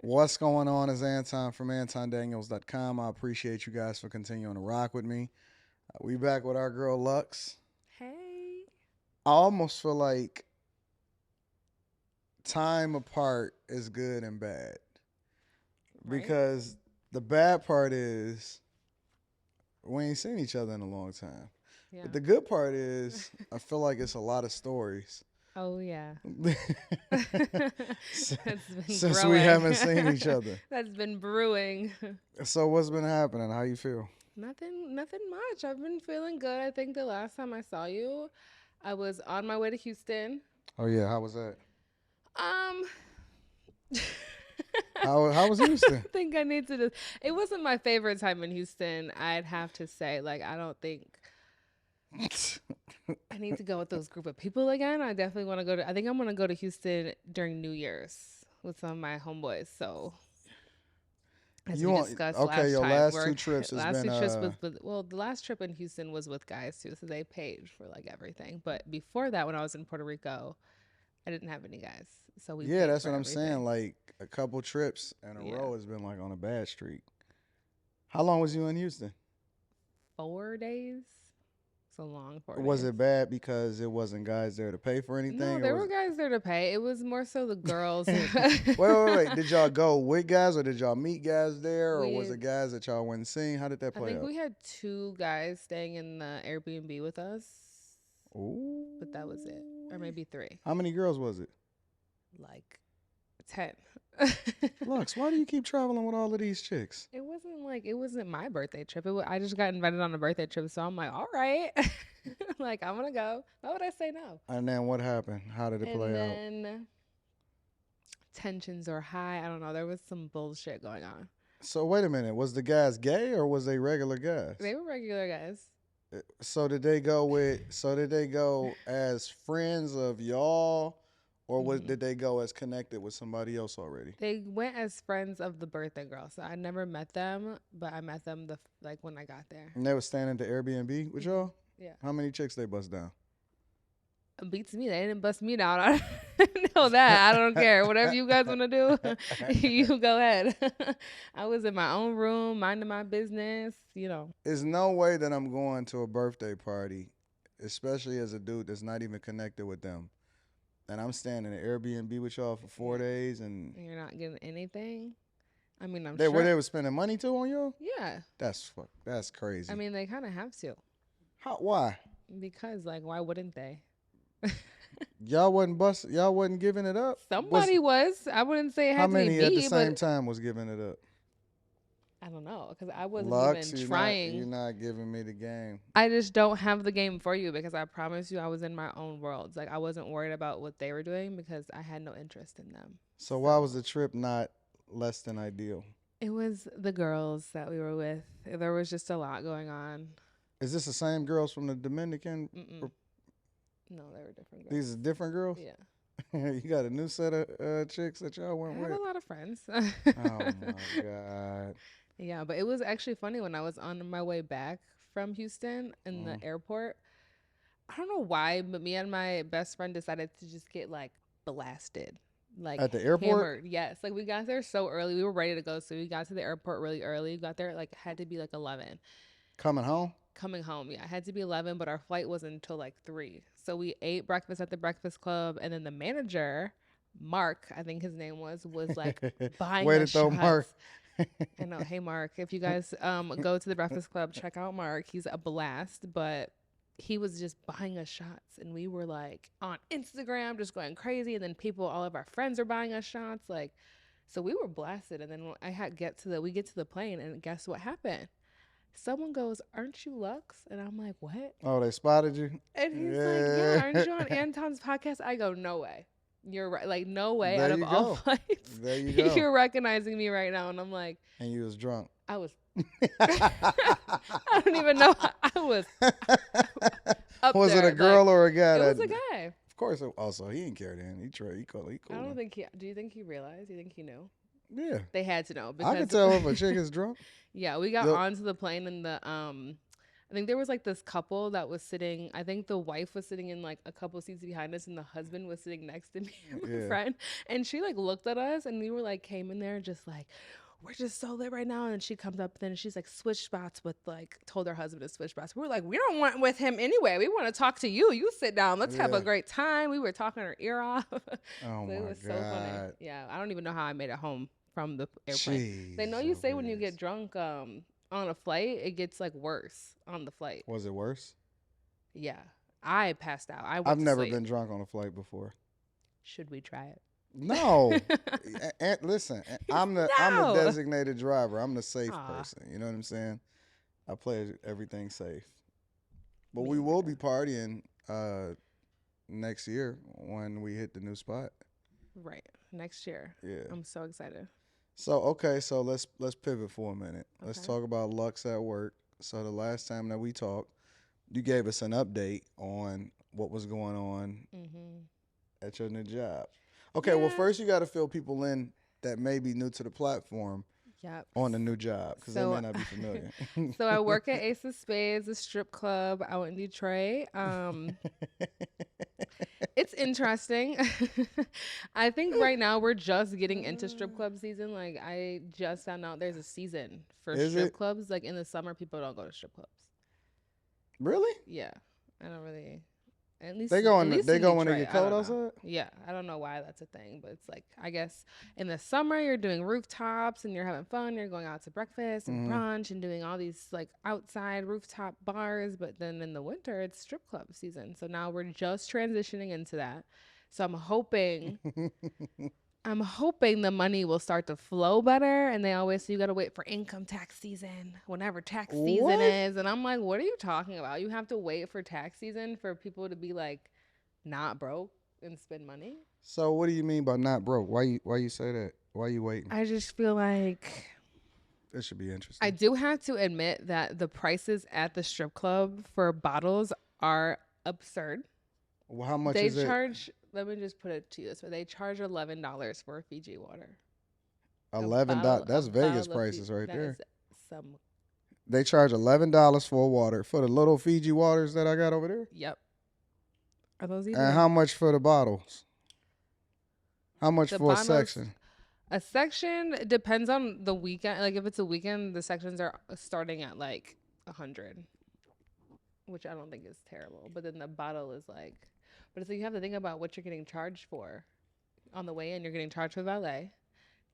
What's going on? Is Anton from AntonDaniels.com. I appreciate you guys for continuing to rock with me. We back with our girl Lux. Hey. I almost feel like time apart is good and bad Right? because the bad part is we ain't seen each other in a long time. But Yeah. the good part is I feel like it's a lot of stories Oh yeah. since That's been since we growing. haven't seen each other. That's been brewing. So what's been happening? How you feel? Nothing much. I've been feeling good. I think the last time I saw you, I was on my way to Houston. Oh yeah, how was that? Um How was I Houston? think I need to just it wasn't my favorite time in Houston, I'd have to say. Like I don't think I need to go with those group of people again. I definitely want to go to I think I'm gonna go to Houston during New Year's with some of my homeboys. So as You we want discussed okay? last Your time, last two work trips has last been two trips was with well, the last trip in Houston was with guys too, so they paid for like everything. But before that, when I was in Puerto Rico, I didn't have any guys, so we yeah, paid that's for what I'm saying. everything. Like a couple trips in a Yeah, row has been like on a bad streak. How long was you in Houston? 4 days. It's a long four Was days. it bad because it wasn't guys there to pay for No, anything, or there was were guys there to pay. It was more so the girls. wait? Did y'all go with guys, or did y'all meet guys there, or was we, it guys that y'all went and seen? How did that I play think out? we had two guys staying in the Airbnb with us, but that was it, or Ooh. maybe three, How many girls was it? like 10. Lux, why do you keep traveling with all of these chicks? It wasn't my birthday trip. I just got invited on a birthday trip, so I'm like, all right, like I'm gonna go. Why would I say no? And then what happened? How did it And play out? then tensions are high. I don't know. There was some bullshit going on. So wait a minute, was the guys gay or was they regular guys? They were regular guys. So did they go with? So did they go as friends of y'all, or hmm did they go as connected with somebody else already? They went as friends of the birthday girl, so I never met them, but I met them like when I got there. And they were staying at the Airbnb with hmm y'all. Yeah. How many chicks they bust down? Beats me. They didn't bust me down. I know that. I don't care. Whatever you guys want to do, you go ahead. I was in my own room, minding my business. There's no way that I'm going to a birthday party, especially as a dude that's not even connected with them, and I'm staying in an Airbnb with y'all for four Yeah. days, and And you're not getting anything. I mean, I'm they were sure. they were spending money too on y'all. Yeah. That's I crazy. mean, they kind of have to How? Why? because, like, why wouldn't they? Y'all wasn't giving it up. Was Somebody was. I wouldn't say it how had to be many at the me, same but time was giving it up? I don't know because I wasn't Lux, even you're trying. not giving me the game. I just don't have the game for you because I promise you I was in my own worlds. Like I wasn't worried about what they were doing because I had no interest in them. So why was So the trip not less than ideal? it was the girls that we were with. There was just a lot going on. Is this the same girls from the Dominican? Mm-mm. No, they were different girls. These are different girls. Yeah. You got a new set of chicks that y'all I went have with. a lot of friends. Oh my god. Yeah, but it was actually funny when I was on my way back from Houston in the Mm. airport. I don't know why, but me and my best friend decided to just get like blasted, like At the airport, hammered. Yes, like we got there so early. We were ready to go, so we got to the airport really early. We got there like had to be like 11. coming home. Coming home, yeah, it had to be 11, but our flight wasn't until like 3. So we ate breakfast at the breakfast club, and then the manager, Mark, I think his name was like buying Way to us throw Mark. shots. I know. Hey, Mark, if you guys go to the Breakfast Club, check out Mark. He's a blast, but he was just buying us shots, and we were like on Instagram, just going crazy. And then all of our friends are buying us shots, like, so we were blasted. And then we get to the plane, and guess what happened? Someone goes, "Aren't you Lux?" And I'm like, "What?" Oh, they spotted you. And he's like, "Yeah, Yeah. aren't you on Anton's podcast?" I go, "No way." You're right. Like, no way out There of you all go. flights, There you go. you're recognizing me right now. And I'm like, And you was drunk. I was I don't even know. I was up Was it there. a girl or a guy? It was That, a guy. of course. Also, he didn't care then. He tried. He cool. He I cool don't then. think he. Do you think he realized? Do you think he knew? Yeah, They had to know I can because tell if a chick is drunk. yeah, we got Yep. onto the plane and I think there was like this couple that was sitting. I think the wife was sitting in like a couple seats behind us, and the husband was sitting next to me and my Yeah. friend. And she like looked at us, and we were like came in there just like, we're just so lit right now. And she comes up, then she's like, switch spots with like, told her husband to switch spots. We were like, we don't want with him anyway. We want to talk to you. You sit down. Let's have a Yeah. great time. We were talking her ear off. Oh So it my was so funny. God. Yeah, I don't even know how I made it home from the airplane. They know Jeez, you say when you get Louise. drunk on a flight, it gets like worse on the flight. Was it worse? Yeah, I passed out. I I've went to never sleep. been drunk on a flight before. Should we try No. it? Listen, I'm the No. designated driver. I'm the safe Aw, person. You know what I'm saying? I play everything safe. But me we every will be time. partying next year when we hit the new spot. Right, next year. Yeah. I'm so excited. So okay, so let's pivot for a minute. Let's Okay. talk about Lux at work. So the last time that we talked, you gave us an update on what was going on Mhm. at your new job. Okay, well Yeah. first you got to fill people in that may be new to the platform Yep. on the new job because they So, may not be familiar. so I work at Ace of Spades, a strip club out in Detroit. It's interesting. I think right now we're just getting into strip club season. Like I just found out there's a season for Is strip it clubs. Like in the summer, people don't go to strip clubs. really? Yeah, I don't really. At least They in go when they Detroit, get I cold don't know. outside. Yeah, I don't know why that's a thing, but it's like I guess in the summer you're doing rooftops and you're having fun. You're going out to breakfast and Hmm. brunch and doing all these like outside rooftop bars. But then in the winter it's strip club season. So now we're just transitioning into that. So I'm hoping the money will start to flow better. And they always say you got to wait for income tax season, whenever tax season What? is. And I'm like, what are you talking about? You have to wait for tax season for people to be like not broke and spend money. So what do you mean by not broke? Why you say that? Why you waiting? I just feel like This should be I interesting. do have to admit that the prices at the strip club for bottles are absurd. Well, how much They is it? charge, let me just put it to you this way, they charge $11 for a Fiji water. $11. A That's Vegas bottle of prices right that is there. some. They charge $11 for water for the little Fiji waters that I got over there. Yep. Are those And even how much for the bottles? How much the for a bottles? section? A section depends on the weekend. Like if it's a weekend, the sections are starting at like 100, which I don't think is terrible. But then the bottle is like, but it's like you have to think about what you're getting charged for on the way in. You're getting charged for valet,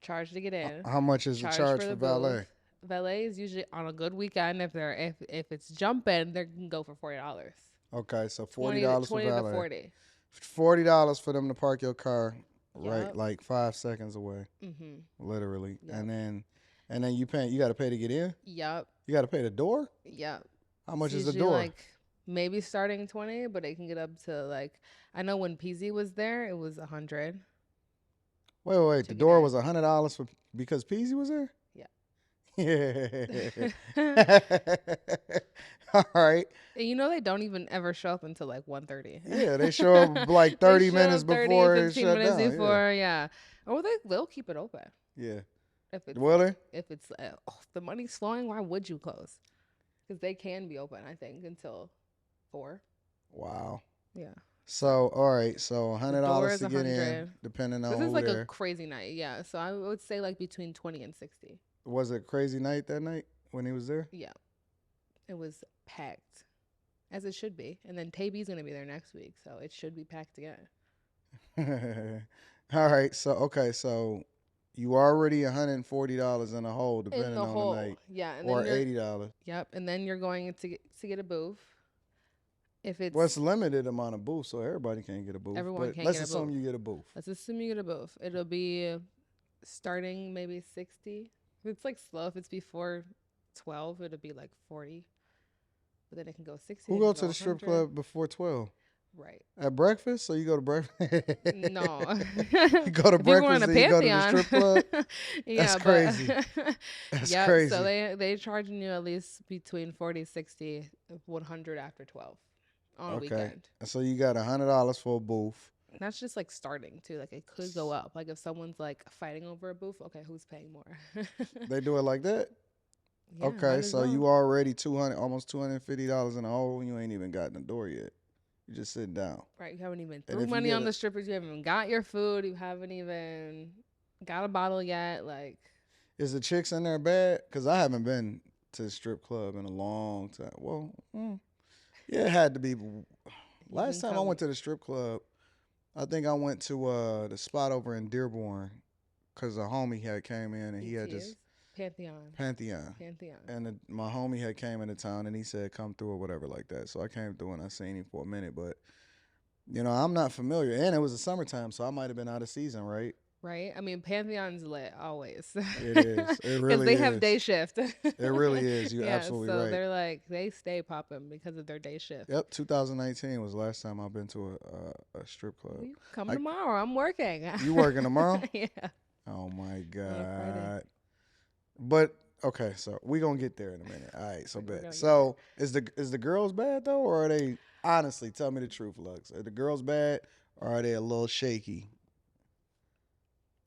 charged to get in, How much is the charged charge for for the booth. valet? Valet is usually on a good weekend if it's jumping, they can go for $40. Okay, so forty 20 to dollars for 20 to valet. 40. $40 for them to park your car right Yep. like 5 seconds away, Mhm. literally. Yep. And then you gotta pay to get in? Yep. You gotta pay the door? Yep. How It's much is the usually door? like maybe starting 20, but it can get up to like I know when PZ was there, it was 100 Wait. to The get door was in. $100 for because Peasy was there? Yeah. Yeah. And All right. you know they don't even ever show up until like 1:30. Yeah, they show up like They 30 show minutes up 30, before it 15 shut minutes down. Yeah. before, yeah. Or they'll keep it open Yeah. if it's Will like they? if the money's flowing, why would you close? Cuz they can be open, I think, until 4. Wow. Yeah. So, all right. So, The door $100 is to get in, 100. depending This on is who like a there. crazy night. Yeah. So I would say like between 20 and 60. Was it a crazy night that night when he was there? Yeah. It was packed as it should be. And then Taby's going to be there next week. So it should be packed again. All right. So, okay. So, you already $140 in a hole, In depending the on the hole. night, Yeah. And or then $80. yep. And then you're going to get a booth. If Well, it's it's, limited amount of booths, so everybody can't get a booth. everyone But can't let's get a assume booth. you get a booth. Let's assume you get a booth. It'll be starting maybe 60. If it's like slow, if it's before 12, it'll be like 40. But then it can go 60. Who It go can to go the strip 100. club before 12? Right. At breakfast? So you go to breakfast? No. You go to If you're going breakfast, to then you go to the Pantheon. strip club? That's Yeah, but crazy. That's yep. So crazy. they charging you at least between 40, 60, 100 after 12 on a Okay. weekend. So you got $100 for a booth. That's just like starting too. Like it could go up. Like if someone's like fighting over a booth, okay, who's paying more? They do it like that? Yeah, Okay, might as so you well. already 200, almost $250 in the hole, and you ain't even gotten the door yet. You just sitting down. Right, you haven't even And threw if you money get on a, the strippers. You haven't even got your food. You haven't even got a bottle yet. Like, is the chicks in there bad? Because I haven't been to the strip club in a long time. Well, yeah, it had to be. you Last can time I went come to the strip club, I think I went to the spot over in Dearborn because a homie had came in and he had just BTS, Pantheon, Pantheon. Pantheon. And my homie had came into town and he said come through or whatever like that. So I came through and I seen him for a minute, but I'm not familiar. And it was the summertime, so I might have been out of season, right? Right? I mean, Pantheon's lit always It is. It because really they have day is. shift. It really is. You're Yeah, absolutely so right. they're like they stay popping because of their day shift. Yep, 2019 was the last time I've been to a strip Well, club. you come I tomorrow. I'm working. You working tomorrow? Yeah, Oh my on a Friday. god. But okay, so we gonna get there in a minute. All right, so We're bet. gonna get there. So is the girls bad though, or are they honestly? Tell me the truth, Lux. Are the girls bad, or are they a little shaky?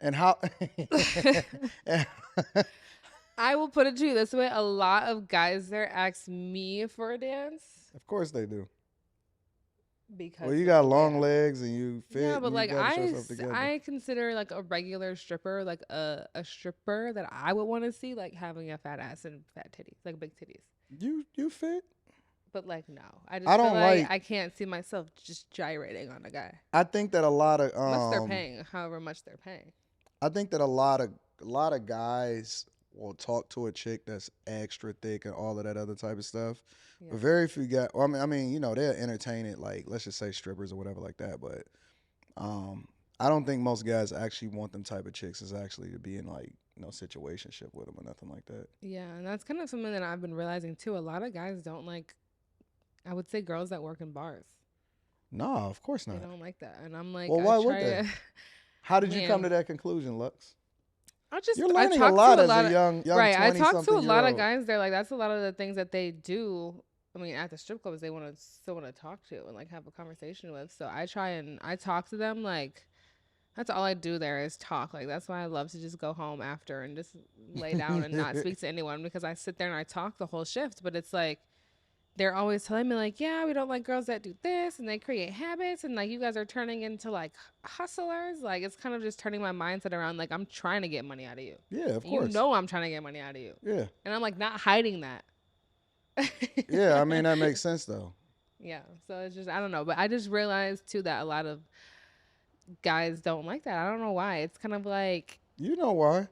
And how? I will put it to you this way: a lot of guys there ask me for a dance Of course they do. because Well, you of got the way long legs and you yeah, fit but and you like got yourself together. I consider like a regular stripper, like a stripper that I would want to see, like having a fat ass and fat titties, like big titties. You fit. But like no, I I just feel don't like like. I can't see myself just gyrating on a guy. I think that a lot of Unless they're paying, however much they're paying. I think that a lot of guys will talk to a chick that's extra thick and all of that other type of stuff. Yeah. But very few guys. Well, I mean, they'll entertain it like let's just say strippers or whatever like that. But I don't think most guys actually want them type of chicks is actually to be in like no situationship with them or nothing like that. Yeah, and that's kind of something that I've been realizing too. A lot of guys don't like, I would say, girls that work in bars. No, of course They not. don't like that, and I'm like, Well, I why would try they? to, How did you come to man. that conclusion, Lux? You're I learning a talk lot to a as a lot of young right. I 20 talk to a something year lot of old. guys. They're like, that's a lot of the things that they do. I mean, at the strip clubs, they want to still want to talk to and like have a conversation with. So I try and I talk to them like that's all I do there is talk. Like that's why I love to just go home after and just lay down and not speak to anyone because I sit there and I talk the whole shift. But it's like they're always telling me like, yeah, we don't like girls that do this and they create habits and like you guys are turning into like hustlers. Like it's kind of just turning my mindset around. Like I'm trying to get money out of you. Yeah, of You course. know I'm trying to get money out of you. Yeah. And I'm like not hiding that. Yeah, I mean that makes sense though. Yeah. So it's just I don't know. But I just realized too that a lot of guys don't like that. I don't know why. It's kind of like You know why?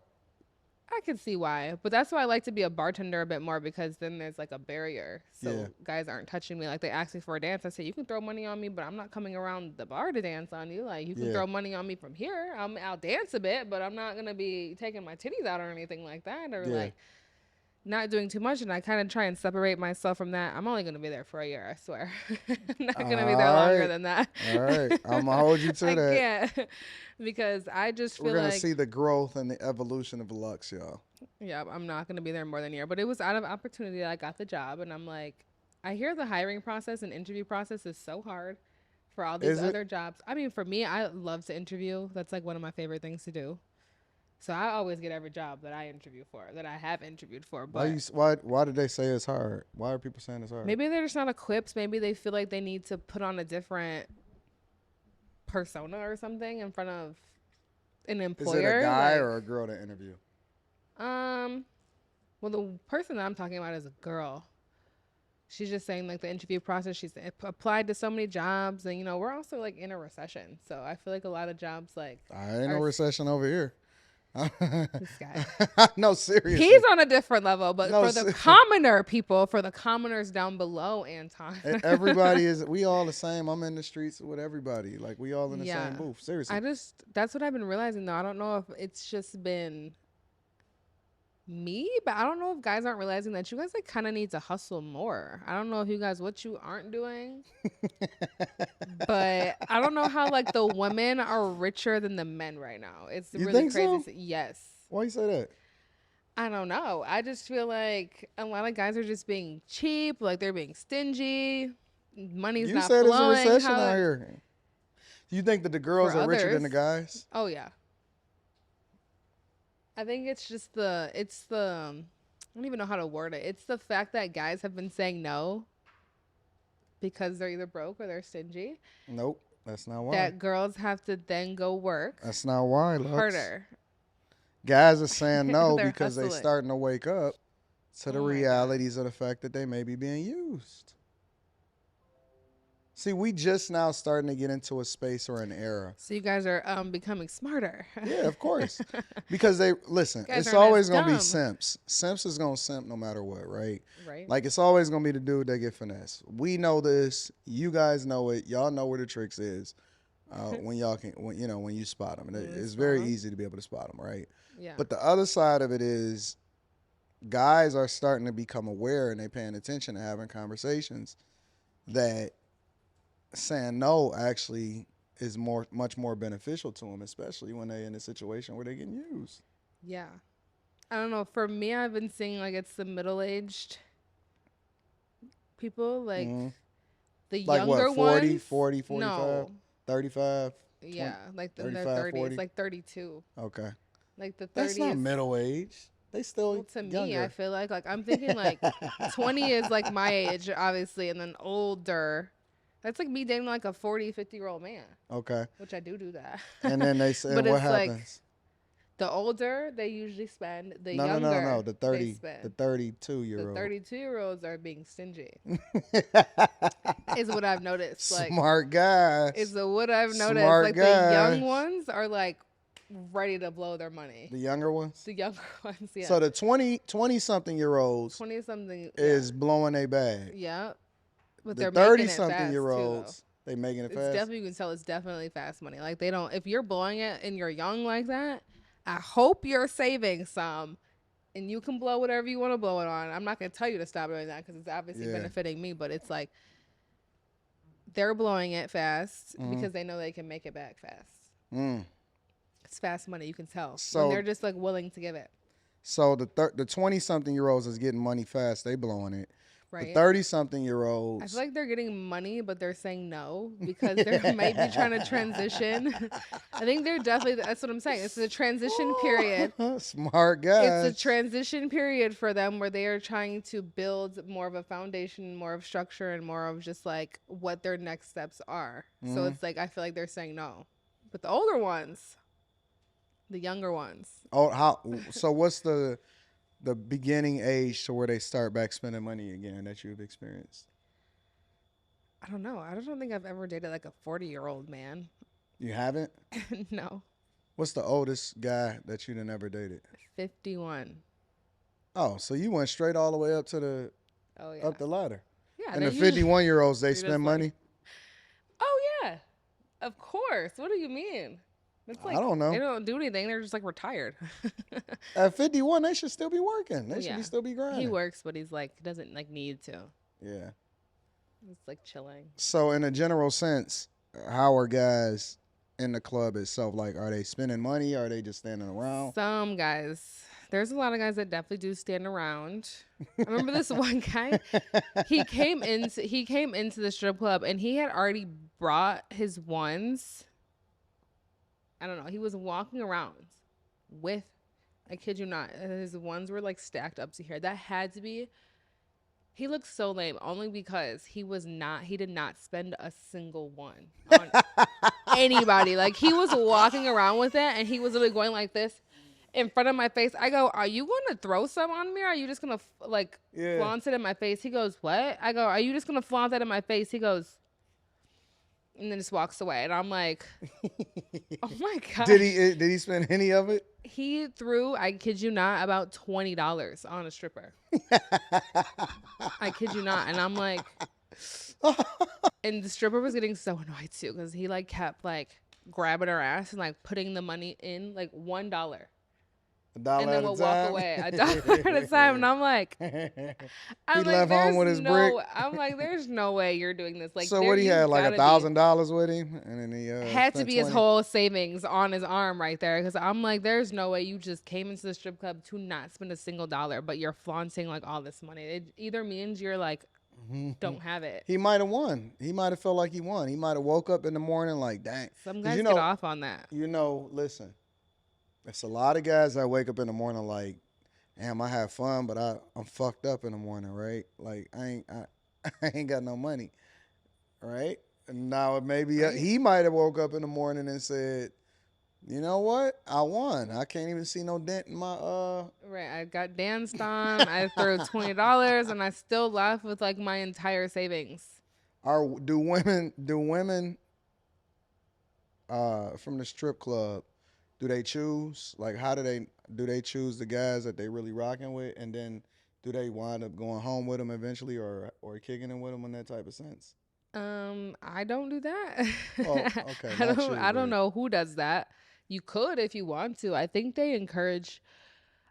I can see why, but that's why I like to be a bartender a bit more because then there's like a barrier. So Yeah. guys aren't touching me. Like they ask me for a dance. I say, you can throw money on me, but I'm not coming around the bar to dance on you. Like you can Yeah. throw money on me from here. I'll dance a bit, but I'm not going to be taking my titties out or anything like that or Yeah. like not doing too much. And I kind of try and separate myself from that. I'm only going to be there for a year, I swear. I'm not going to be there All longer right. than that. All right. I'm gonna hold you to I that. can't because I just We're feel gonna like see the growth and the evolution of Lux, y'all. yeah, I'm not going to be there more than a year. But it was out of opportunity that I got the job. And I'm like, I hear the hiring process and interview process is so hard for all these Is it? other jobs. I mean, for me, I love to interview. That's like one of my favorite things to do. So I always get every job that I interview for, that I have interviewed for. But Why did they say it's hard? Why are people saying it's hard? maybe they're just not equipped. Maybe they feel like they need to put on a different persona or something in front of an Is employer. it a guy like, or a girl that interview? Well, the person that I'm talking about is a girl. She's just saying like the interview process. She's applied to so many jobs, and we're also like in a recession. So I feel like a lot of jobs like I ain't no are recession over here. this guy. No, seriously. He's on a different level, but No, for the commoner people, for the commoners down below, Anton. Everybody is. We all the same. I'm in the streets with everybody. Like we all in the Yeah. same booth. Seriously. That's what I've been realizing though. I don't know if it's just been me, but I don't know if guys aren't realizing that you guys like kind of need to hustle more. I don't know if you guys what you aren't doing, but I don't know how like the women are richer than the men right now. It's You really think crazy. so? Yes. Why you say that? I don't know. I just feel like a lot of guys are just being cheap, like they're being stingy. Money's You not said it's a flowing. recession out here. You think that the girls For are richer than the others. guys? Oh yeah. I think it's just don't even know how to word it. It's the fact that guys have been saying no because they're either broke or they're stingy. Nope, that's not why. That girls have to then go work That's not why, Lux. harder. Guys are saying no They're because they hustling. starting to wake up to the Oh my god. realities of the fact that they may be being used. See, we just now starting to get into a space or an era. So you guys are becoming smarter. Yeah, of course. Because they listen, Guys it's aren't as always gonna be dumb. simps. Simps is gonna simp no matter what, right? Right. Like it's always gonna be the dude that get finesse. We know this. You guys know it. Y'all know where the tricks is. When y'all can, when you spot them, and it's very easy to be able to spot them, right? Yeah. But the other side of it is, guys are starting to become aware and they paying attention and having conversations that saying no actually is much more beneficial to them, especially when they're in a situation where they're getting used. Yeah. I don't know. For me, I've been seeing like it's the middle-aged people, like the Like younger what, 40, ones. 40, 45, No. 35, 20, Yeah, like in their 35, 30s, 40? like 32. Okay. Like the 30s. That's not middle age. They still Well, to me, younger. I feel like I'm thinking like 20 is like my age, obviously, and then older. That's like me dating like a 40, 50-year-old man, Okay. which I do that. And then they say, But what it's like happens? the older they usually spend, the No, younger The they 30, spend. the 32-year The old. 32-year-olds are being stingy. Is what I've noticed. Like, Smart guys. is what I've noticed. Smart Like guys. the young ones are like ready to blow their money. The younger ones. The younger ones, yeah. So the 20 something year olds 20 something is blowing a bag. yeah. But The they're 30 making it something fast year too, though. olds, they making it It's fast. definitely, you can tell it's definitely fast money. Like they don't, if you're blowing it and you're young like that, I hope you're saving some and you can blow whatever you want to blow it on. I'm not going to tell you to stop doing that because it's obviously benefiting me, but it's like they're blowing it fast because they know they can make it back fast. It's fast money. You can tell. So- when they're just like willing to give it. So the 20 something year olds is getting money fast. They blowing it. Right. The 30 something year I olds. feel like they're getting money, but they're saying no because they might be trying to transition. I think they're definitely, that's what I'm saying. It's a transition period. Smart guys. It's a transition period for them where they are trying to build more of a foundation, more of structure, and more of just like what their next steps are. So it's like, I feel like they're saying no. But the older ones, the younger ones. Oh, how? So what's the beginning age to where they start back spending money again that you've experienced? I don't know. I don't think I've ever dated like a 40-year-old man. You haven't? No. What's the oldest guy that you done ever dated? 51. Oh, so you went straight all the way up to the Oh, yeah. up the ladder. Yeah. And they're the usually- 51 year olds, they You're just spend like- money? Oh, yeah. Of course. What do you mean? It's like, I don't know. They don't do anything. They're just like retired. At 51, they should still be working. They Well, should yeah. be still be grinding. He works, but he's like, doesn't like need to. Yeah. He's like chilling. So in a general sense, how are guys in the club itself? Like, are they spending money? Are they just standing around? Some guys. There's a lot of guys that definitely do stand around. I remember this one guy. He came into the strip club and he had already brought his ones. I don't know. He was walking around with, I kid you not, his ones were like stacked up to here. That had to be. He looked so lame only because he did not spend a single one on anybody. Like he was walking around with it and he was literally going like this in front of my face. I go, "Are you going to throw some on me or are you just going to flaunt it in my face?" He goes, "What?" I go, "Are you just going to flaunt that in my face?" He goes, and then just walks away. And I'm like, "Oh my God." Did he spend any of it? He threw, I kid you not, about $20 on a stripper. I kid you not. And I'm like, and the stripper was getting so annoyed too because he like kept like grabbing her ass and like putting the money in like $1. $1 And then at we'll a time? walk away $1 at a time. And I'm like, He like, left home with "There's his brick? I'm like, there's no way you're doing this. Like, So what he you had, like gotta be- $1,000 with him, and then he had to spent be his 20? whole savings on his arm right there because I'm like, there's no way you just came into the strip club to not spend a single dollar, but you're flaunting like all this money. It either means you're like don't have it. He might have won. He might have felt like he won. He might have woke up in the morning like, dang. Some 'Cause guys you get know- off on that. Listen, it's a lot of guys that wake up in the morning like, damn, I had fun, but I'm fucked up in the morning, right? Like I ain't got no money, right? And now maybe Right. he might have woke up in the morning and said, you know what? I won. I can't even see no dent in my Right. I got danced on. I threw $20 and I still left with like my entire savings. Are do women from the strip club, do they choose, like, how do they choose the guys that they really rocking with, and then do they wind up going home with them eventually, or kicking it with them in that type of sense? I don't do that. Well, okay, not you, I don't but know who does that. You could if you want to. I think they encourage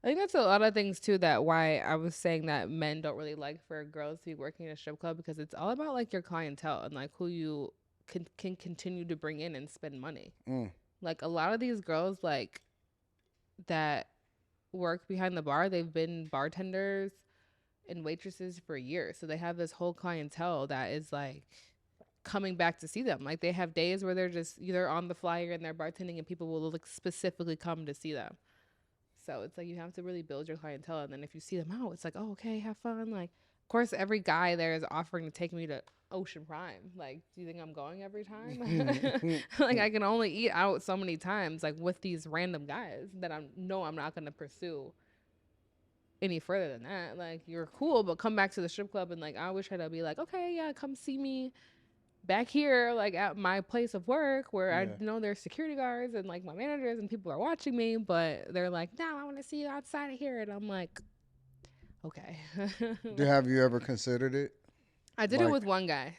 I think that's a lot of things too that why I was saying that men don't really like for girls to be working in a strip club because it's all about like your clientele and like who you can continue to bring in and spend money. mm, Like a lot of these girls like that work behind the bar, they've been bartenders and waitresses for years. So they have this whole clientele that is like coming back to see them. Like they have days where they're just either on the flyer and they're bartending and people will like specifically come to see them. So it's like you have to really build your clientele, and then if you see them out, it's like, oh, okay, have fun. Like, of course, every guy there is offering to take me to Ocean Prime. Like, do you think I'm going every time? Like, I can only eat out so many times, like with these random guys that I'm not gonna pursue any further than that. Like, you're cool, but come back to the strip club and like I wish I'd be like, okay, yeah, come see me back here like at my place of work where I yeah. know there's security guards and like my managers and people are watching me, but they're like, no, I want to see you outside of here. And I'm like, okay. Have you ever considered it? I did it Like, with one guy.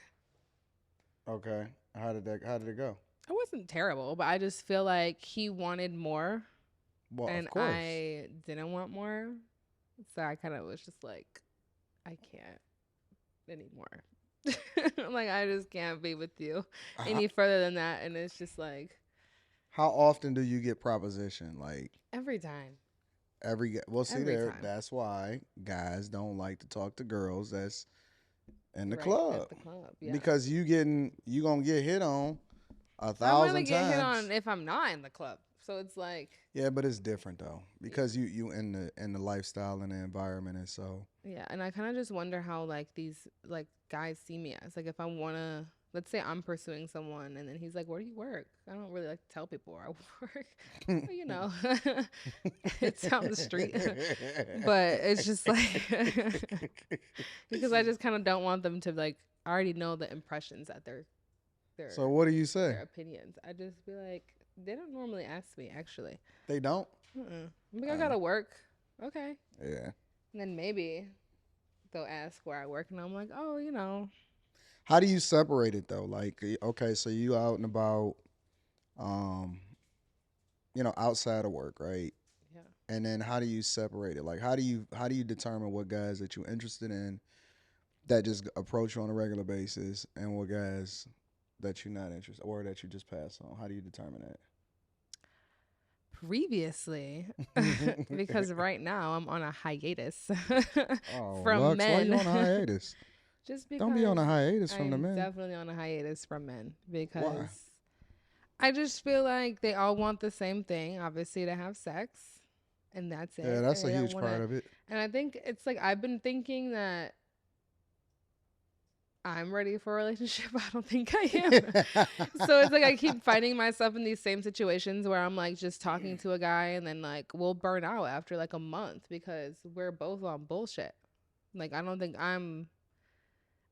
okay, how did it go? It wasn't terrible, but I just feel like he wanted more Well, of and course. I didn't want more. So I kind of was just like, I can't anymore. Like, I just can't be with you How, any further than that. And it's just like how often do you get proposition? Like, every time. well, see Every there, time. that's why guys don't like to talk to girls that's in the Right club, at the club, yeah. because you gonna get hit on a I'm gonna thousand get hit times. on if I'm not in the club. So it's like, Yeah, but it's different though, because you in the lifestyle and the environment, and so yeah. And I kind of just wonder how like these like guys see me as like if I wanna, let's say I'm pursuing someone and then he's like, "Where do you work?" I don't really like to tell people where I work, but you know, it's out the street. But it's just like because I just kind of don't want them to like I already know the impressions that their So what do you say? their opinions. I just be like, they don't normally ask me actually. They don't. I'm like, I Uh, gotta work. Okay. yeah. And then maybe they'll ask where I work, and I'm like, oh, How do you separate it though? Like, okay, so you out and about, um, outside of work, right? yeah. And then how do you separate it? Like, how do you determine what guys that you're interested in that just approach you on a regular basis, and what guys that you're not interested, or that you just pass on? How do you determine Previously, that? because right now I'm on a hiatus Oh, from Lux, why you men. on a hiatus? Just Don't be on because a hiatus from the I'm men. definitely on a hiatus from men Why? because I just feel like they all want the same thing, obviously, to have sex, and that's Yeah, it. that's And a they don't huge want part to. of it. And I think it's like I've been thinking that I'm ready for a relationship. I don't think I am. So it's like I keep finding myself in these same situations where I'm like just talking to a guy and then like we'll burn out after like a month because we're both on bullshit. Like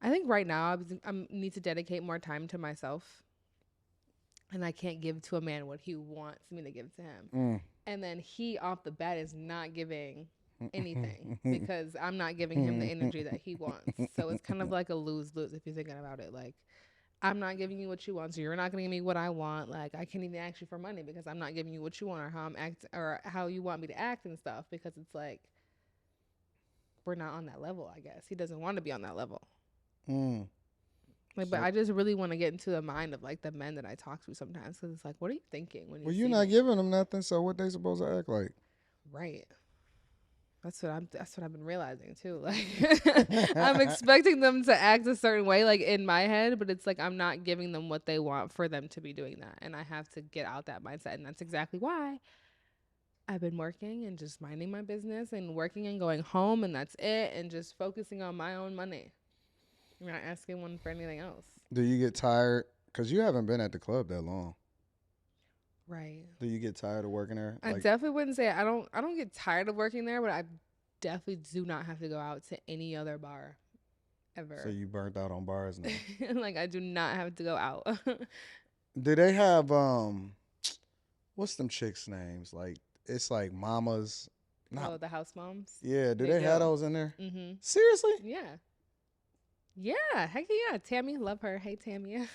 I think right now I need to dedicate more time to myself and I can't give to a man what he wants me to give to him. Mm. And then he off the bat is not giving anything because I'm not giving him the energy that he wants. So it's kind of like a lose-lose if you're thinking about it. Like I'm not giving you what you want, so you're not gonna give me what I want. Like I can't even ask you for money because I'm not giving you what you want or how I'm act or how you want me to act and stuff because it's like we're not on that level, I guess. He doesn't want to be on that level. Mm. Like, but So, I just really want to get into the mind of like the men that I talk to sometimes because it's like, what are you thinking when you well, you're see not me? giving them nothing, so what they supposed to act like? Right. That's what I've been realizing too. Like I'm expecting them to act a certain way like in my head, but it's like I'm not giving them what they want for them to be doing that. And I have to get out that mindset and that's exactly why I've been working and just minding my business and working and going home, and that's it, and just focusing on my own money. I'm not asking one for anything else. Do you get tired? Because you haven't been at the club that long. Right. Do you get tired of working there? I definitely wouldn't say I don't get tired of working there, but I definitely do not have to go out to any other bar ever. So you burnt out on bars now. Like I do not have to go out. Do they have what's them chicks' names? Like it's like mamas. Not Oh, the house moms. yeah. Do They they have do. those in there? Mhm. Seriously? Yeah. Yeah. Heck yeah. Tammy, love her. Hey Tammy.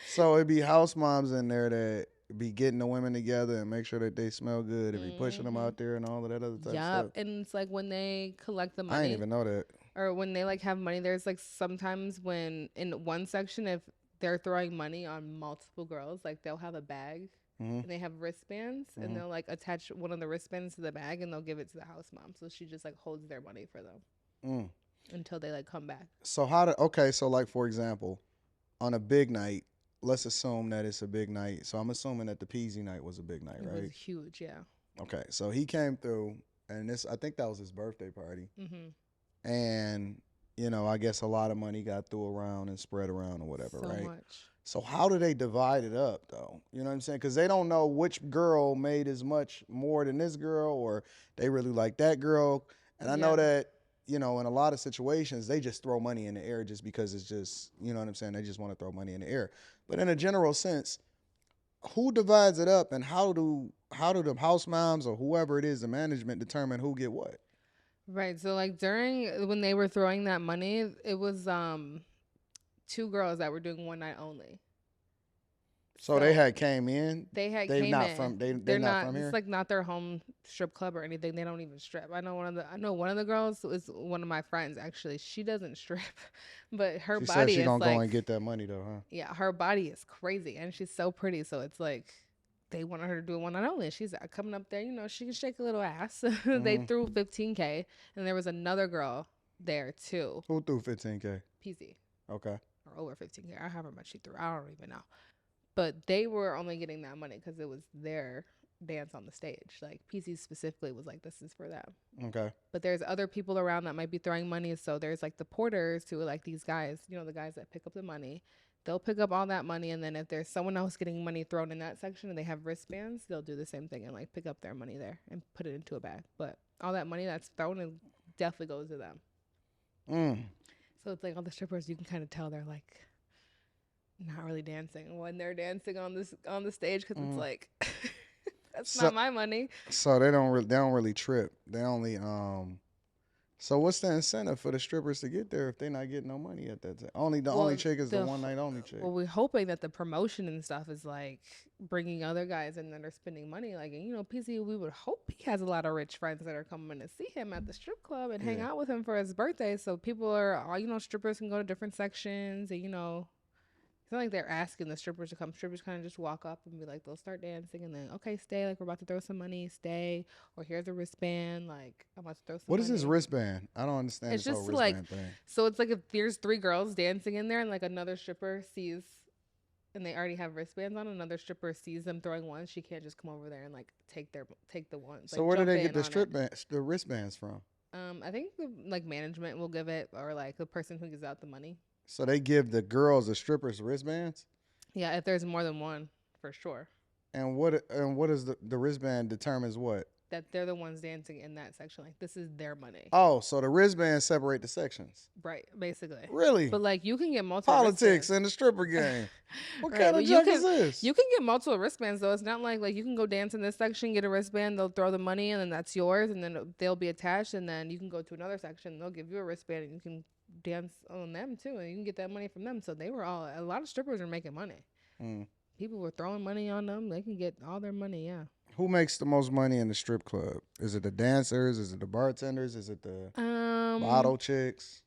So it'd be house moms in there that be getting the women together and make sure that they smell good and be pushing them Mhm. out there and all of that other type of Yup. stuff. And it's like when they collect the I ain't money even know that. or when they like have money, there's like sometimes when in one section if they're throwing money on multiple girls, like they'll have a bag Hmm. and they have wristbands and Hmm. they'll like attach one of the wristbands to the bag and they'll give it to the house mom. So she just like holds their money for them Mm. until they like come back. So how do okay? So like for example, on a big night, let's assume that it's a big night. So I'm assuming that the Peasy night was a big night, It right? was huge, yeah. Okay, so he came through, and this I think that was his birthday party, Mhm. and I guess a lot of money got threw around and spread around or whatever, So right? much. So how do they divide it up though? You know what I'm saying? Because they don't know which girl made as much more than this girl, or they really like that girl. And I know Yeah. that in a lot of situations they just throw money in the air just because it's just what I'm saying. They just want to throw money in the air. But in a general sense, who divides it up, and how do the house moms or whoever it is, the management, determine who get what? Right. So like during when they were throwing that money, it was two girls that were doing one night only. So they So had came in. they had They came not in. from they They're not not. from It's here. like not their home strip club or anything. They don't even strip. I know one of the girls is one of my friends. Actually, she doesn't strip, but her She said body she is gonna go like, and get that money though, huh? yeah, her body is crazy, and she's so pretty. So it's like they wanted her to do one night only. She's coming up there. You know, she can shake a little ass. They Hmm. threw 15K, and there was another girl there too. Who threw 15K? PZ Okay. or over 15K. Or however much she threw. I don't even know. But they were only getting that money because it was their dance on the stage. Like PC specifically was like, this is for them. Okay. But there's other people around that might be throwing money. So there's like the porters who are like these guys, the guys that pick up the money. They'll pick up all that money, and then if there's someone else getting money thrown in that section and they have wristbands, they'll do the same thing and like pick up their money there and put it into a bag. But all that money that's thrown in definitely goes to them. Mm. So it's like all the strippers, you can kind of tell they're like not really dancing when they're dancing on the stage because it's Mm. like that's So not my money. so they don't really trip. They only So what's the incentive for the strippers to get there if they're not getting no money at that time? The only Well, chick is the one night only chick. well, we're hoping that the promotion and stuff is like bringing other guys and then they're spending money. Like, and PC, we would hope he has a lot of rich friends that are coming to see him at the strip club and hang Yeah. out with him for his birthday. So people are, all strippers can go to different sections and it's not like they're asking the strippers to come. Strippers kind of just walk up and be like, they'll start dancing and then, okay, stay. Like, we're about to throw some money. Stay. Or here's a wristband. Like, I'm about to throw some What is money. this wristband? I don't understand It's this whole just like, wristband thing. so it's like if there's three girls dancing in there and like another stripper sees, and they already have wristbands on, another stripper sees them throwing one, she can't just come over there and like take the ones. So like, where do jump they get in the on it. the wristbands from? I think the like management will give it, or like the person who gives out the money. So they give the girls, the strippers, wristbands? Yeah, if there's more than one, for sure. And what is the wristband determines what? That they're the ones dancing in that section. Like, this is their money. Oh, so the wristbands separate the sections. Right, basically. Really? But like you can get multiple Politics wristbands. in the stripper game. What Right, kind but of junk is this? you can get multiple wristbands though. It's not like you can go dance in this section, get a wristband, they'll throw the money and then that's yours, and then they'll be attached, and then you can go to another section, they'll give you a wristband and you can dance on them too, and you can get that money from them. So they were a lot of strippers are making money. Mm. People were throwing money on them. They can get all their money, yeah. Who makes the most money in the strip club? Is it the dancers? Is it the bartenders? Is it the bottle chicks?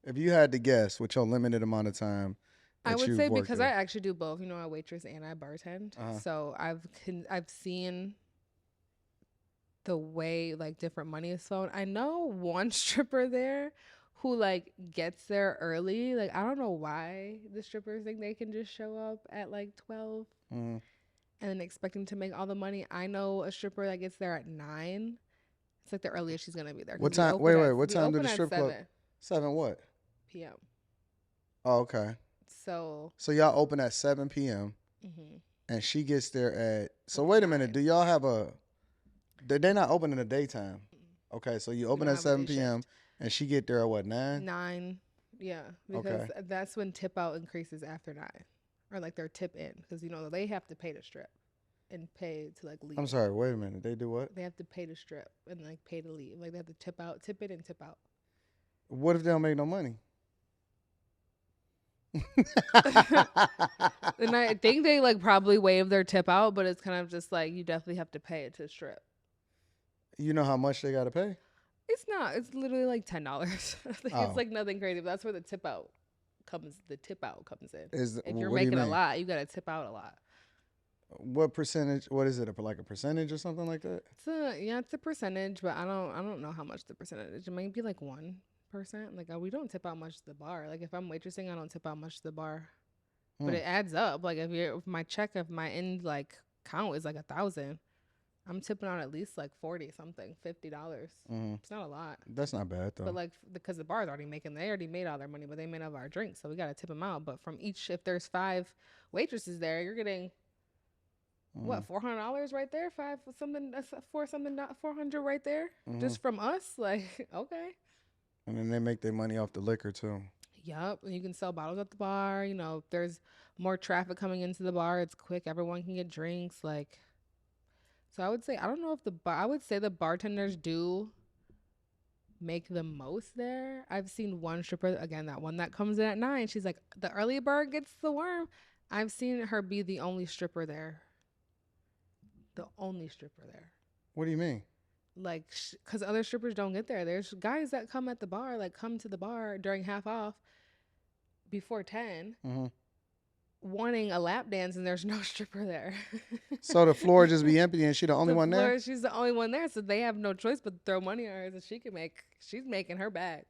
If you had to guess with your limited amount of time I that would you've say worked because there. I actually do both. I waitress and I bartend. Uh-huh. So I've seen the way like different money is thrown. I know one stripper there who like gets there early. Like, I don't know why the strippers think they can just show up at like 12. Mhm. and then expecting to make all the money. I know a stripper that gets there at 9. It's like the earliest she's gonna be there What because we time? open Wait, at wait. What we time do open the at strip club? 7 what? 7 p.m. Oh, okay. So So y'all open at 7 p.m. mhm, and she gets there at. So like wait a minute. 9. Do y'all have a? They're not open in the daytime. Okay, so you We open don't at have a day 7 p.m. shift. and she get there at what 9? 9, yeah, because Okay. that's when tip out increases after 9, or like their tip in, because they have to pay to strip and pay to like I'm leave. sorry. Wait a minute. They do what? They have to pay to strip and like pay to leave. Like they have to tip out, tip in, and tip out. What if they don't make no money? And I think they like probably waive their tip out, but it's kind of just like you definitely have to pay it to strip. You know how much they got to pay? It's not. It's literally like $10. It's Oh, like nothing crazy. But that's where the tip out comes. The tip out comes in. If you're what do you making a mean? lot, you gotta tip out a lot. What percentage? What is it? Like a percentage or something like that? It's a percentage, but I don't know how much the percentage. It might be like 1%. Like we don't tip out much to the bar. Like if I'm waitressing, I don't tip out much to the bar, but Hmm. it adds up. Like if my end like count is like 1,000, I'm tipping out at least like 40 something, $50. Hmm. It's not a lot. That's not bad But though. like because the bar's they already made all their money, but they made all of our drinks, so we gotta tip them out. But from each, if there's 5 waitresses there, you're getting Hmm. what, $400 right there, five something, that's 400 right there, Hmm. just from us. Like okay, And then they make their money off the liquor too. yup. And you can sell bottles at the bar. If there's more traffic coming into the bar, it's quick. Everyone can get drinks. Like so, I would say I don't know if I would say the bartenders do make the most there. I've seen one stripper, again, that one that comes in at 9. She's like, the early bird gets the worm. I've seen her be the only stripper there. The only stripper there. What do you mean? Like, because other strippers don't get there. There's guys that come at the bar, like, come to the bar during half off before 10, Hmm. wanting a lap dance, and there's no stripper there. So the floor just be empty and she the only The one there? floor, she's the only one there, so they have no choice but to throw money on her, so she's making her bag.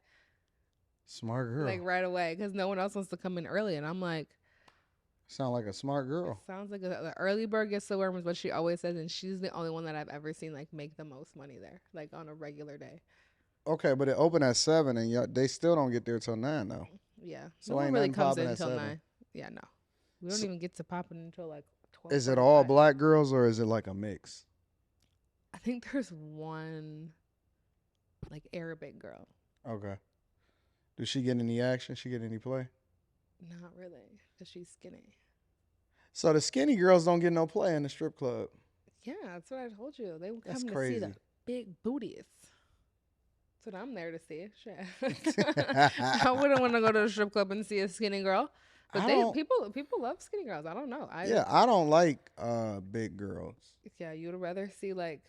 Smart girl. Like right away, because no one else wants to come in early. And I'm like, Sound like a smart it girl. sounds like the early bird gets the worm is what she always says, and she's the only one that I've ever seen like make the most money there, like on a regular day. Okay, but it opened at 7 and they still don't get there till 9 though. Yeah, no So one ain't really nothing comes popping in at until 7. 9. Yeah, no, we don't So even get to popping until like twelve is it all forty-five. black girls or is it like a mix? I think there's one like Arabic girl. Okay. Does she get any action? She get any play? Not really, because she's skinny. So the skinny girls don't get no play in the strip club. Yeah, that's what I told you. They will That's come to see the crazy. big booties. That's what I'm there to see. Shit. I wouldn't want to go to a strip club and see a skinny girl. But I don't. people love skinny girls. I don't know. Yeah, I don't like big girls. Yeah, you would rather see like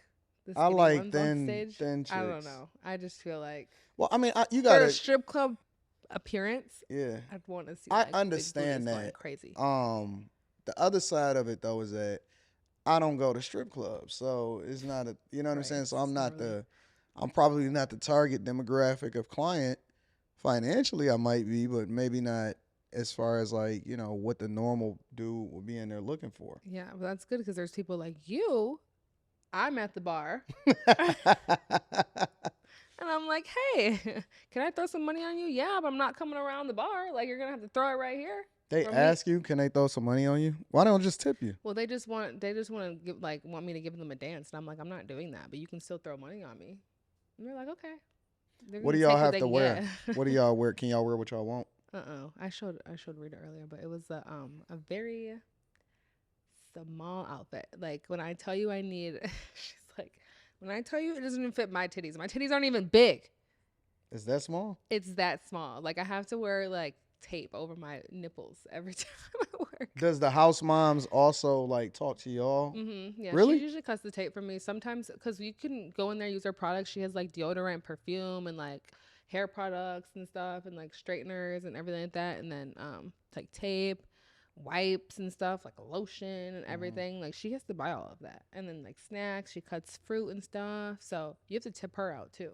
the I skinny like ones on thin stage. thin I don't chicks. know. I just feel like Well, I mean, you for a gotta. strip club appearance, Yeah, I'd want to see I like big understand booties going that. crazy. The other side of it though is that I don't go to strip clubs, so it's not a. You know what I'm Right. saying? So It's I'm not not really. the. I'm probably not the target demographic of client. Financially, I might be, but maybe not as far as like what the normal dude would be in there looking for. Yeah, but that's good because there's people like you. I'm at the bar. And I'm like, hey, can I throw some money on you? Yeah, but I'm not coming around the bar. Like, you're going to have to throw it right here They from me. ask you, can they throw some money on you? Why don't just tip you? Well, they just want to give, like, want me to give them a dance. And I'm like, I'm not doing that, but you can still throw money on me. And they're like, okay. They're What going do to y'all take what have they to can wear? get. What do y'all wear? Can y'all wear what y'all want? I showed Rita earlier, but it was a very small outfit. Like, when I tell you I need, she's like, when I tell you it doesn't even fit my titties aren't even big. Is that small? It's that small. Like I have to wear like tape over my nipples every time I work. Does the house moms also like talk to y'all? Yeah, she Really? usually cuts the tape for me. Sometimes because you can go in there use her products. She has like deodorant, perfume, and like hair products and stuff, and like straighteners and everything like that. And then like tape, wipes and stuff, like lotion and Mhm. everything. Like she has to buy all of that. And then like snacks, she cuts fruit and stuff. So you have to tip her out too.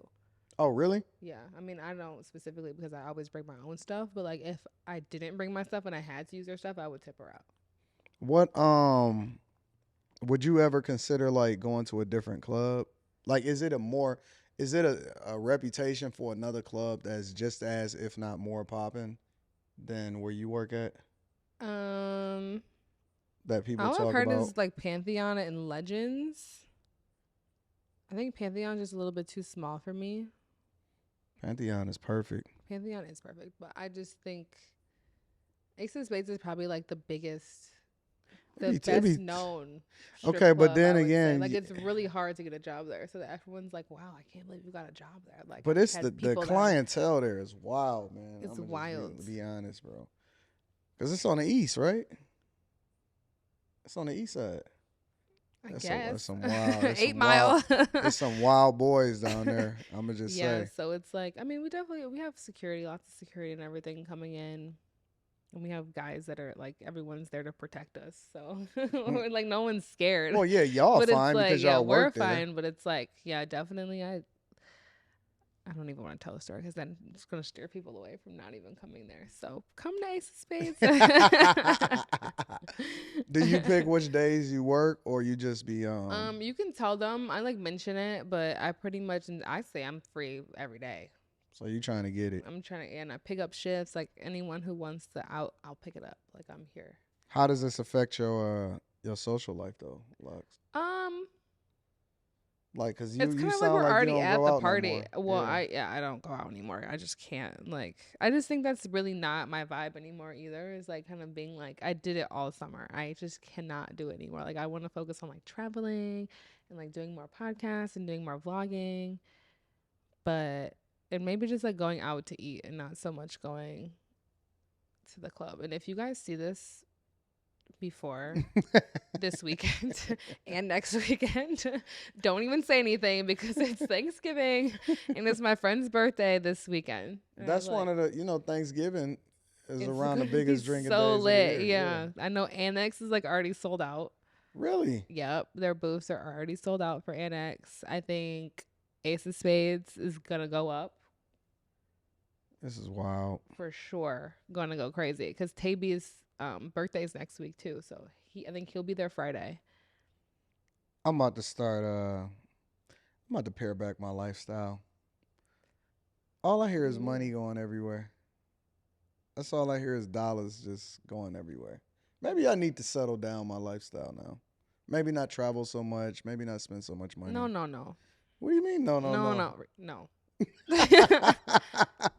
Oh, really? Yeah, I mean, I don't specifically because I always bring my own stuff, but like if I didn't bring my stuff and I had to use their stuff, I would tip her out. What Would you ever consider like going to a different club? Like, is it a reputation for another club that's just as, if not more, popping than where you work at Um, that people all I've talk heard about? is like Pantheon and Legends. I think Pantheon's just a little bit too small for me. Pantheon is perfect. Pantheon is perfect, but I just think Ace of Spades is probably like the It best be known strip okay, but club, I then would say. again, Like it's really hard to get a job there. So that everyone's like, wow, I can't believe you got a job there. Like but I've it's had the people that clientele there is wild, man. I'm it's gonna just wild. be honest, bro. Cause it's on the east, right? It's on the east side. I That's guess. some wild. That's 8 Mile. There's some wild boys down there. I'm gonna just Yeah, say. so it's like I mean we have security, lots of security and everything coming in. And we have guys that are like everyone's there to protect us. So we're like no one's scared. Well, yeah, y'all But it's fine like, because yeah, y'all we're work there. fine, but it's like, yeah, definitely I don't even want to tell the story because then it's going to steer people away from not even coming there. So come to Ace of Spades. Do you pick which days you work, or you just be You can tell them. I like mention it, but I pretty much I say I'm free every day. So you trying to get it? I'm trying to, and I pick up shifts. Like anyone who wants to out, I'll pick it up. Like I'm here. How does this affect your social life though, Lux? Um, Like, cause it's you kind of like sound we're like you already don't at go the out no party. more. Well, Yeah. I don't go out anymore. I just can't. Like I just think that's really not my vibe anymore either. Is like kind of being like I did it all summer. I just cannot do it anymore. Like I want to focus on like traveling and like doing more podcasts and doing more vlogging. But and maybe just like going out to eat and not so much going to the club. And if you guys see this before this weekend and next weekend, don't even say anything because it's Thanksgiving and it's my friend's birthday this weekend. And That's like, one of the Thanksgiving is it's around the gonna be biggest drinking so days of the lit. year. Yeah. Yeah. I know Annex is like already sold out. Really? Yep. Their booths are already sold out for Annex. I think Ace of Spades is gonna go up. This is wild. For sure gonna go crazy because Taby's birthday is next week too, so I think he'll be there Friday. I'm about to start. I'm about to pare back my lifestyle. All I hear is money Ooh. going everywhere. That's all I hear is dollars just going everywhere. Maybe I need to settle down my lifestyle now. Maybe not travel so much. Maybe not spend so much No, money. no, no, What do you mean? No, no, no, no. no, no.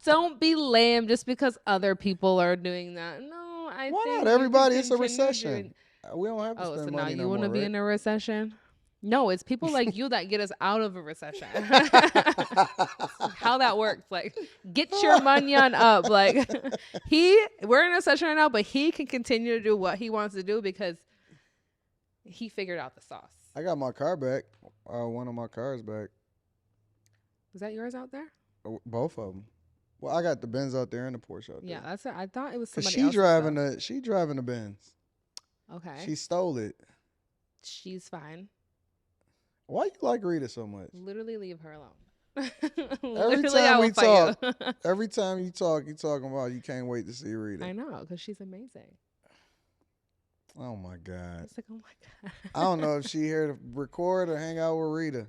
Don't be lame just because other people are doing that. No, I Why think not? you can Everybody, it's a continue recession. doing. We don't have to Oh, so spend now money you no want more, to be right? in a recession? No, it's people like you that get us out of a recession. How that works. Like, get your munyon up. Like, we're in a recession right now, but he can continue to do what he wants to do because he figured out the sauce. I got my car back. One of my cars back. Was that yours out there? Both of them. Well, I got the Benz out there and the Porsche out there. Yeah, that's it. I thought it was Cause somebody else's. she driving the Benz. Okay. She stole it. She's fine. Why you like Rita so much? Literally leave her alone. Every Literally, I time will we fight talk, you. every time you talk, you talking about you can't wait to see Rita. I know, because she's amazing. Oh my God. It's like, oh my God. I don't know if she here to record or hang out with Rita.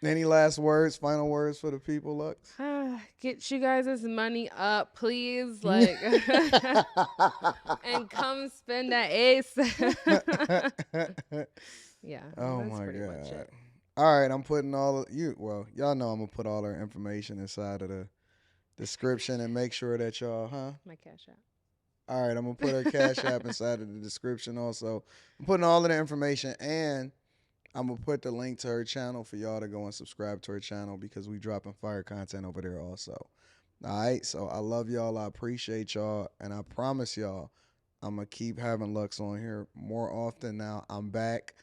Any last words, final words for the people, Lux? Get you guys' money up, please. Like, and come spend that ace. Yeah. Oh That's my pretty much God. it. All right, I'm putting all of you. Well, y'all know I'm gonna put all our information inside of the description and make sure that y'all, My cash app. All right, I'm gonna put her cash app inside of the description. Also, I'm putting all of the information, and I'm gonna put the link to her channel for y'all to go and subscribe to her channel because we dropping fire content over there also. All right, so I love y'all. I appreciate y'all, and I promise y'all, I'm gonna keep having Lux on here more often now. I'm back.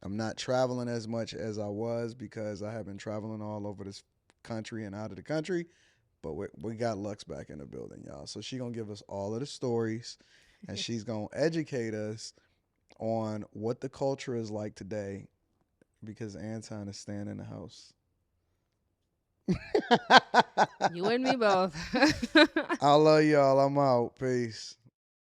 I'm not traveling as much as I was because I have been traveling all over this country and out of the country. But we got Lux back in the building, y'all. So she gonna give us all of the stories, and she's gonna educate us on what the culture is like today because Anton is staying in the house. You and me both. I love y'all. I'm out. Peace.